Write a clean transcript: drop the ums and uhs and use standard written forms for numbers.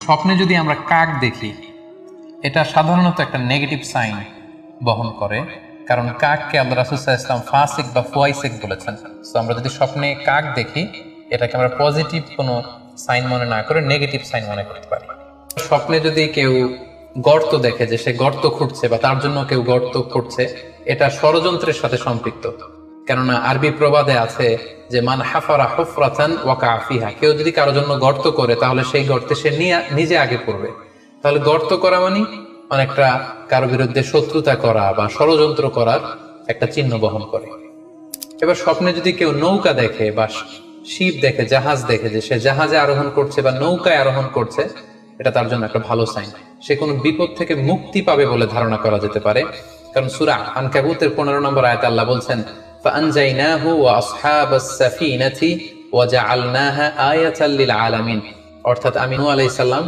স্বপ্নে যদি আমরা কাক দেখি, এটা সাধারণত একটা নেগেটিভ সাইন বহন করে, কারণ কাককে আল্লাহ রাসূল সাল্লাল্লাহু আলাইহি ওয়াসাল্লাম ফাসিক বা ফুয়াইসিক বলেছেন। তো আমরা যদি স্বপ্নে কাক দেখি, এটাকে আমরা পজিটিভ কোনো সাইন মনে না করে নেগেটিভ সাইন মনে করতে পারি। স্বপ্নে যদি কেউ গর্ত দেখে, যে সে গর্ত খুঁড়ছে বা তার জন্য কেউ গর্ত খুঁড়ছে, এটা ষড়যন্ত্রের সাথে সম্পৃক্ত। কেননা আরবি প্রবাদে আছে যে মান হাফারা হুফরাতান ওয়াকা ফিহা, কেউ যদি কারো জন্য গর্ত করে তাহলে সেই গর্তে সে নিজে আগে পড়বে। তাহলে গর্ত করা মানে অনেকটা কারো বিরুদ্ধে শত্রুতা করা বা ষড়যন্ত্র করার একটা চিহ্ন বহন করে। এবার স্বপ্নে যদি কেউ নৌকা দেখে বা শিপ দেখে, জাহাজ দেখে, যে সে জাহাজে আরোহণ করছে বা নৌকায় আরোহণ করছে, এটা তার জন্য একটা ভালো সাইন। সে কোনো বিপদ থেকে মুক্তি পাবে বলে ধারণা করা যেতে পারে। কারণ সূরা আনকাবুতের 15 নম্বর আয়াতে আল্লাহ বলছেন ফাআনজাইনাহু ওয়া আসহাবাস সাফিনাতি ওয়া জাআলনাহা আয়াতাল লিল আলামিন, অর্থাৎ আমি নূহ আলাইহিস সালাম